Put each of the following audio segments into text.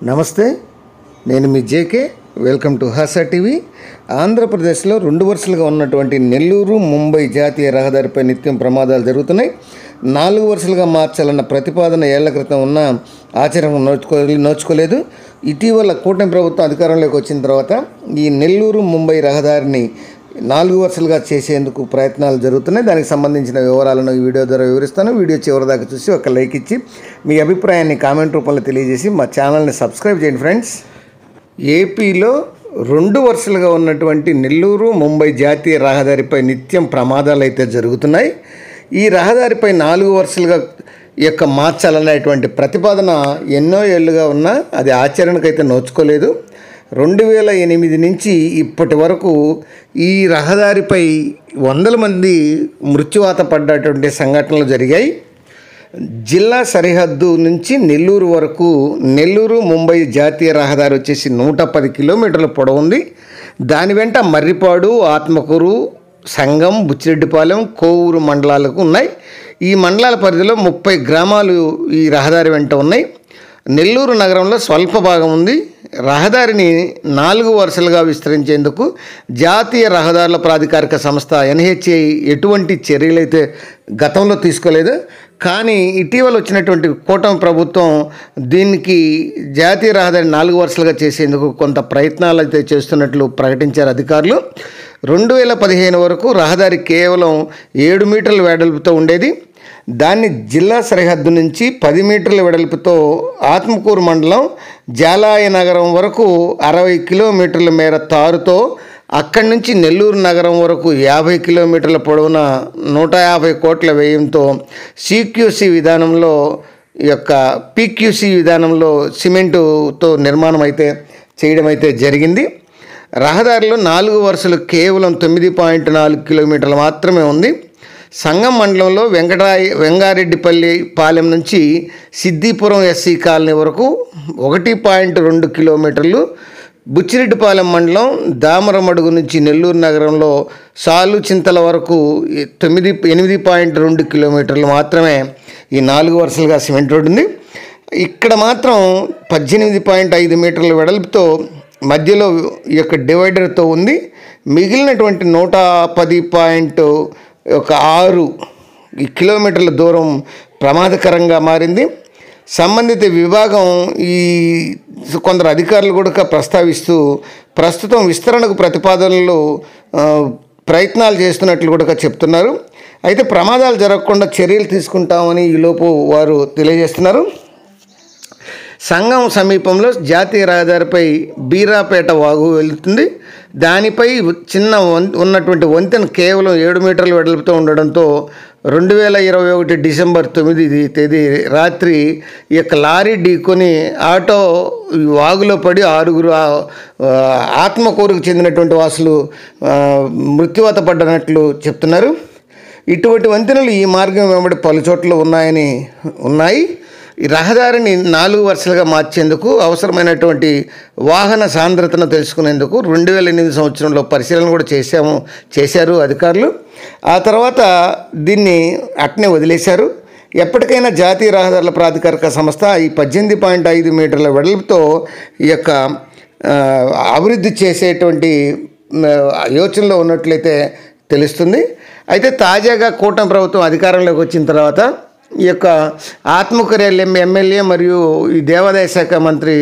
నమస్తే, నేను మీ JK. Welcome to Hasa TV. ఆంధ్రప్రదేశ్లో 2 వరుసలుగా ఉన్నటువంటి నెల్లూరు ముంబై జాతీయ రహదారిపై నిత్యం ప్రమాదాలు జరుగుతున్నాయి. 4 వరుసలుగా మార్చాలన్న ప్రతిపాదన ఏళ్ల క్రితం ఉన్న ఆచరణ నోచుకోలేదు. ఇటీవల కూటమి ప్రభుత్వం అధికారంలోకి వచ్చిన తర్వాత ఈ నెల్లూరు ముంబై రహదారిని 4 వరుసలుగా చేసేందుకు ప్రయత్నాలు జరుగుతున్నాయి. దానికి సంబంధించిన వివరాలను ఈ వీడియో ద్వారా వివరిస్తాను. వీడియో చివరిదాకా చూసి ఒక లైక్ ఇచ్చి మీ అభిప్రాయాన్ని కామెంట్ రూపంలో తెలియజేసి మా ఛానల్ని సబ్స్క్రైబ్ చేయండి ఫ్రెండ్స్. ఏపీలో 2 వరుసలుగా ఉన్నటువంటి నెల్లూరు ముంబై జాతీయ రహదారిపై నిత్యం ప్రమాదాలు అయితే జరుగుతున్నాయి. ఈ రహదారిపై 4 వరుసలుగా మార్చాలనేటువంటి ప్రతిపాదన ఎన్నో ఏళ్ళుగా ఉన్నా అది ఆచరణకైతే నోచుకోలేదు. 2008 నుంచి ఇప్పటి వరకు ఈ రహదారిపై వందల మంది మృత్యువాత పడ్డటువంటి సంఘటనలు జరిగాయి. జిల్లా సరిహద్దు నుంచి నెల్లూరు వరకు నెల్లూరు ముంబై జాతీయ రహదారి వచ్చేసి 110 కిలోమీటర్ల పొడవుంది. దాని వెంట మర్రిపాడు, ఆత్మకూరు, సంగం, బుచ్చిరెడ్డిపాలెం, కోవూరు మండలాలకు ఉన్నాయి. ఈ మండలాల పరిధిలో 30 గ్రామాలు ఈ రహదారి వెంట ఉన్నాయి. నెల్లూరు నగరంలో స్వల్ప భాగం ఉంది. రహదారిని 4 వరుసలుగా విస్తరించేందుకు జాతీయ రహదారుల ప్రాధికారిక సంస్థ NHAI ఎటువంటి చర్యలైతే గతంలో తీసుకోలేదు. కానీ ఇటీవల వచ్చినటువంటి కూటమి ప్రభుత్వం దీనికి జాతీయ రహదారి 4 వరుసలుగా చేసేందుకు కొంత ప్రయత్నాలు అయితే చేస్తున్నట్లు ప్రకటించారు అధికారులు. 2015 వరకు రహదారి కేవలం 7 మీటర్ల వెడల్పుతో ఉండేది. దాన్ని జిల్లా సరిహద్దు నుంచి 10 మీటర్ల వెడల్పుతో ఆత్మకూరు మండలం జాలాయ నగరం వరకు 60 కిలోమీటర్ల మేర తారుతో అక్కడి నుంచి నెల్లూరు నగరం వరకు 50 కిలోమీటర్ల పొడవున 150 కోట్ల వ్యయంతో CQC విధానంలో PQC విధానంలో సిమెంటుతో నిర్మాణం అయితే చేయడం అయితే జరిగింది. రహదారిలో 4 వరుసలు కేవలం 9.4 కిలోమీటర్లు మాత్రమే ఉంది. సంగం మండలంలో వెంగారెడ్డిపల్లి పాలెం నుంచి సిద్దిపురం SC కాలనీ వరకు 1.2 కిలోమీటర్లు, బుచ్చిరెడ్డిపాలెం మండలం దామరమడుగు నుంచి నెల్లూరు నగరంలో సాలు చింతల వరకు 8.2 కిలోమీటర్లు మాత్రమే ఈ 4 వరుసలుగా సిమెంట్ రోడ్డు ఉంది. ఇక్కడ మాత్రం 18.5 మీటర్ల వెడల్పుతో మధ్యలో ఈ డివైడర్తో ఉంది. మిగిలినటువంటి 110.6 కిలోమీటర్ల దూరం ప్రమాదకరంగా మారింది. సంబంధిత విభాగం కొందరు అధికారులు కూడా ప్రస్తావిస్తూ ప్రస్తుతం విస్తరణకు ప్రతిపాదనలు ప్రయత్నాలు చేస్తున్నట్లు కూడా చెప్తున్నారు. అయితే ప్రమాదాలు జరగకుండా చర్యలు తీసుకుంటామని ఈలోపు వారు తెలియజేస్తున్నారు. సంగం సమీపంలో జాతీయ రహదారిపై బీరాపేట వాగు వెళుతుంది. దానిపై ఉన్నటువంటి వంతెన కేవలం 7 మీటర్ల వెడల్పుతో ఉండడంతో 2021 డిసెంబర్ 9 తేదీ రాత్రి లారీ ఢీకొని ఆటో వాగులో పడి 6 ఆత్మకూరుకు చెందినటువంటి వాసులు మృత్యువాత పడ్డనట్లు చెప్తున్నారు. ఇటువంటి వంతెనలు ఈ మార్గం వెంబడి పలు చోట్ల ఉన్నాయి. ఈ రహదారిని 4 వరుసలుగా మార్చేందుకు అవసరమైనటువంటి వాహన సాంద్రతను తెలుసుకునేందుకు 2008 సంవత్సరంలో పరిశీలన కూడా చేశారు అధికారులు. ఆ తర్వాత దీన్ని అట్నే వదిలేశారు. ఎప్పటికైనా జాతీయ రహదారుల ప్రాధికారిక సంస్థ ఈ 18.5 మీటర్ల వెడల్పుతో అభివృద్ధి చేసేటువంటి యోచనలో ఉన్నట్లయితే తెలుస్తుంది. అయితే తాజాగా కూటమి ప్రభుత్వం అధికారంలోకి వచ్చిన తర్వాత ఆత్మకూరు ఎమ్మెల్యే మరియు ఈ దేవాదాయ శాఖ మంత్రి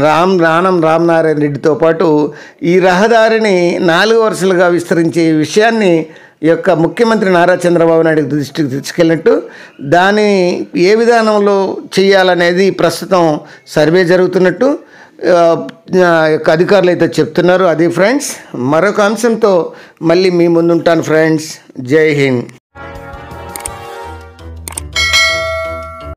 రామనారాయణ రెడ్డితో పాటు ఈ రహదారిని 4 వరుసలుగా విస్తరించే విషయాన్ని ముఖ్యమంత్రి నారా చంద్రబాబు నాయుడు దృష్టికి తీసుకెళ్ళినట్టు, దాన్ని ఏ విధానంలో చేయాలనేది ప్రస్తుతం సర్వే జరుగుతున్నట్టు అధికారులు అయితే చెప్తున్నారు. అది ఫ్రెండ్స్, మరొక అంశంతో మళ్ళీ మీ ముందుంటాను ఫ్రెండ్స్. జై హింద్.